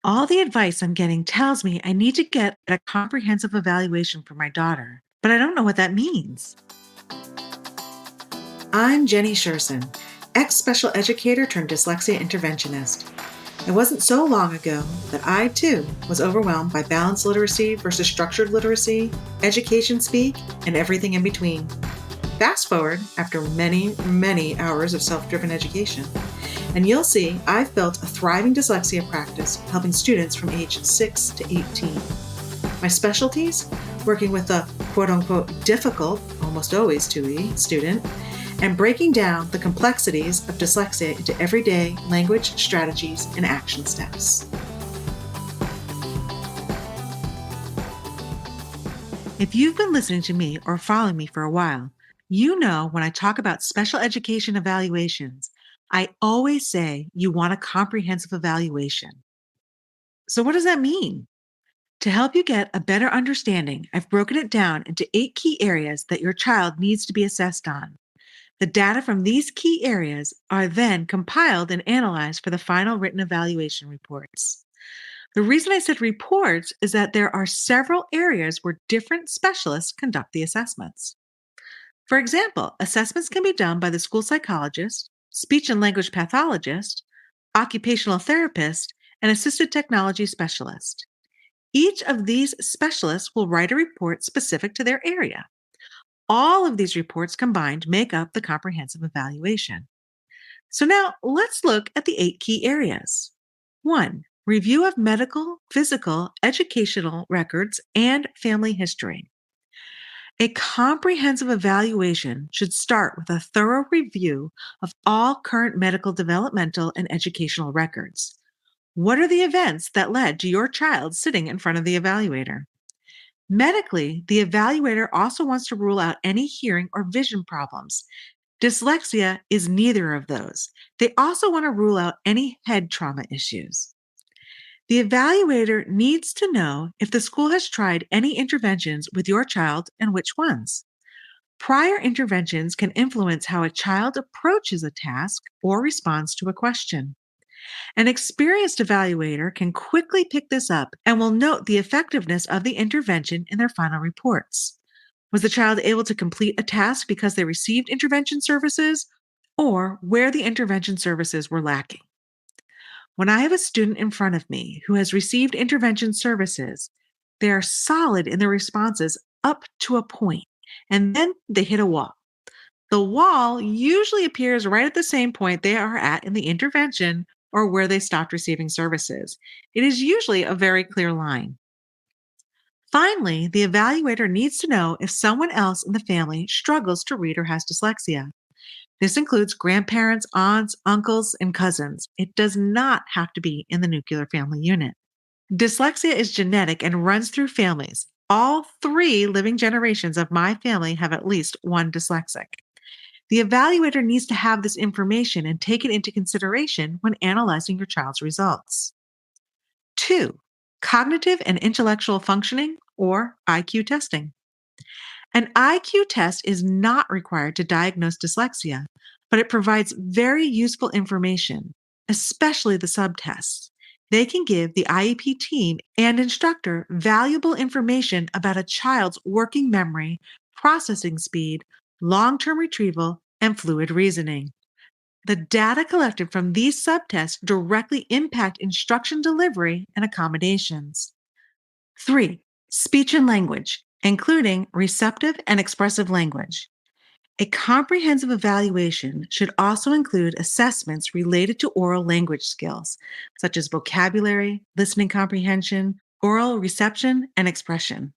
All the advice I'm getting tells me I need to get a comprehensive evaluation for my daughter, but I don't know what that means. I'm Jenny Sherson, ex-special educator turned dyslexia interventionist. It wasn't so long ago that I, too, was overwhelmed by balanced literacy versus structured literacy, education speak, and everything in between. Fast forward after many, many hours of self-driven education, and you'll see I've built a thriving dyslexia practice helping students from age 6 to 18. My specialties? Working with a quote-unquote difficult, almost always 2E student, and breaking down the complexities of dyslexia into everyday language strategies and action steps. If you've been listening to me or following me for a while, you know when I talk about special education evaluations, I always say you want a comprehensive evaluation. So, what does that mean? To help you get a better understanding, I've broken it down into 8 key areas that your child needs to be assessed on. The data from these key areas are then compiled and analyzed for the final written evaluation reports. The reason I said reports is that there are several areas where different specialists conduct the assessments. For example, assessments can be done by the school psychologist, speech and language pathologist, occupational therapist, and assisted technology specialist. Each of these specialists will write a report specific to their area. All of these reports combined make up the comprehensive evaluation. So now let's look at the 8 key areas. 1. Review of medical, physical, educational records, and family history. A comprehensive evaluation should start with a thorough review of all current medical, developmental, and educational records. What are the events that led to your child sitting in front of the evaluator? Medically, the evaluator also wants to rule out any hearing or vision problems. Dyslexia is neither of those. They also want to rule out any head trauma issues. The evaluator needs to know if the school has tried any interventions with your child and which ones. Prior interventions can influence how a child approaches a task or responds to a question. An experienced evaluator can quickly pick this up and will note the effectiveness of the intervention in their final reports. Was the child able to complete a task because they received intervention services or where the intervention services were lacking? When I have a student in front of me who has received intervention services, they are solid in their responses up to a point, and then they hit a wall. The wall usually appears right at the same point they are at in the intervention or where they stopped receiving services. It is usually a very clear line. Finally, the evaluator needs to know if someone else in the family struggles to read or has dyslexia. This includes grandparents, aunts, uncles, and cousins. It does not have to be in the nuclear family unit. Dyslexia is genetic and runs through families. All 3 living generations of my family have at least one dyslexic. The evaluator needs to have this information and take it into consideration when analyzing your child's results. 2. Cognitive and intellectual functioning, or IQ testing. An IQ test is not required to diagnose dyslexia, but it provides very useful information, especially the subtests. They can give the IEP team and instructor valuable information about a child's working memory, processing speed, long term retrieval, and fluid reasoning. The data collected from these subtests directly impact instruction delivery and accommodations. 3. Speech and language, including receptive and expressive language. A comprehensive evaluation should also include assessments related to oral language skills, such as vocabulary, listening comprehension, oral reception, and expression.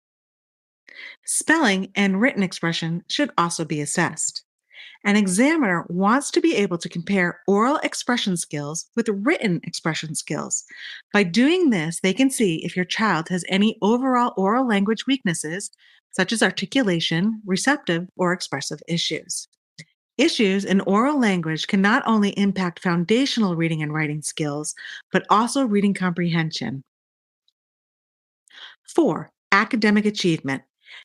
Spelling and written expression should also be assessed. An examiner wants to be able to compare oral expression skills with written expression skills. By doing this, they can see if your child has any overall oral language weaknesses, such as articulation, receptive, or expressive issues. Issues in oral language can not only impact foundational reading and writing skills, but also reading comprehension. 4. Academic achievement.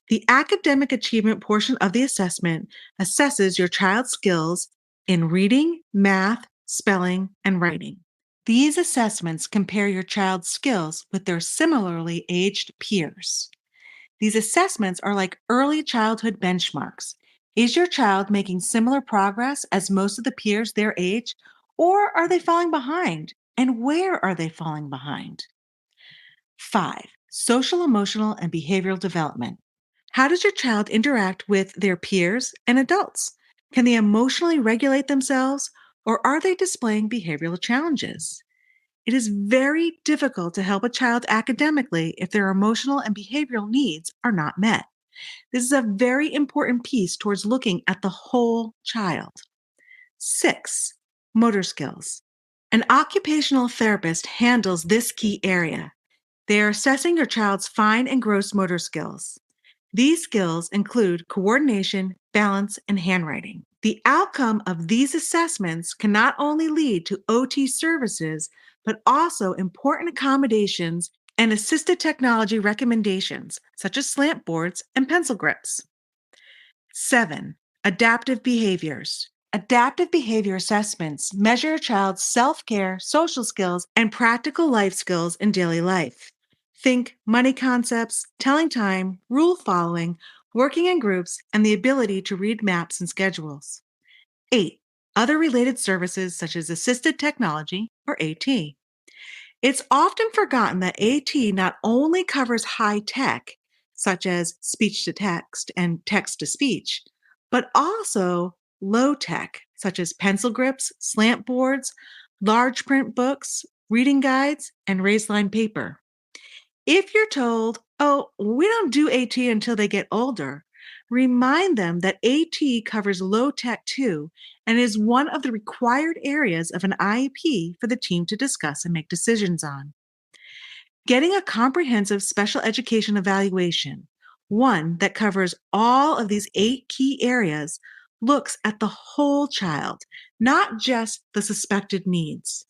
The academic achievement portion of the assessment assesses your child's skills in reading, math, spelling, and writing. These assessments compare your child's skills with their similarly aged peers. These assessments are like early childhood benchmarks. Is your child making similar progress as most of the peers their age, or are they falling behind? And where are they falling behind? 5. Social, emotional, and behavioral development. How does your child interact with their peers and adults? Can they emotionally regulate themselves, or are they displaying behavioral challenges? It is very difficult to help a child academically if their emotional and behavioral needs are not met. This is a very important piece towards looking at the whole child. 6. Motor skills. An occupational therapist handles this key area. They are assessing your child's fine and gross motor skills. These skills include coordination, balance, and handwriting. The outcome of these assessments can not only lead to OT services, but also important accommodations and assisted technology recommendations, such as slant boards and pencil grips. 7. Adaptive behaviors. Adaptive behavior assessments measure a child's self care, social skills, and practical life skills in daily life. Think money concepts, telling time, rule following, working in groups, and the ability to read maps and schedules. 8. Other related services such as assisted technology or AT. It's often forgotten that AT not only covers high tech, such as speech to text and text to speech, but also low tech, such as pencil grips, slant boards, large print books, reading guides, and raised line paper. If you're told, oh, we don't do AT until they get older, remind them that AT covers low tech too and is one of the required areas of an IEP for the team to discuss and make decisions on. Getting a comprehensive special education evaluation, one that covers all of these 8 key areas, looks at the whole child, not just the suspected needs.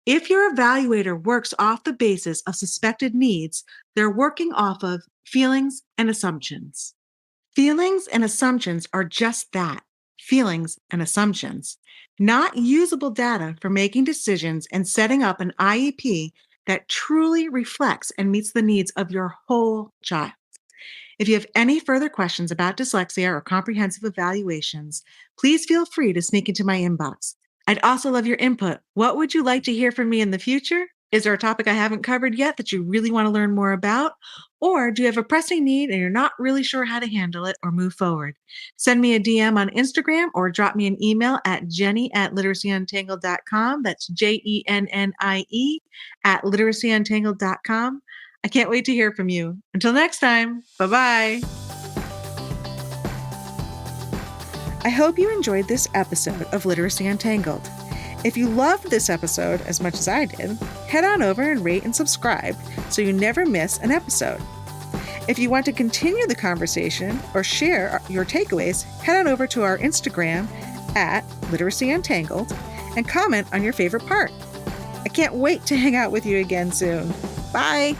If your evaluator works off the basis of suspected needs, they're working off of feelings and assumptions. Feelings and assumptions are just that, feelings and assumptions, not usable data for making decisions and setting up an IEP that truly reflects and meets the needs of your whole child. If you have any further questions about dyslexia or comprehensive evaluations, please feel free to sneak into my inbox. I'd also love your input. What would you like to hear from me in the future? Is there a topic I haven't covered yet that you really want to learn more about? Or do you have a pressing need and you're not really sure how to handle it or move forward? Send me a DM on Instagram or drop me an email at jenny@literacyuntangled.com. That's JENNIE at literacyuntangled.com. I can't wait to hear from you. Until next time, bye-bye. I hope you enjoyed this episode of Literacy Untangled. If you loved this episode as much as I did, head on over and rate and subscribe so you never miss an episode. If you want to continue the conversation or share your takeaways, head on over to our Instagram at Literacy Untangled and comment on your favorite part. I can't wait to hang out with you again soon. Bye!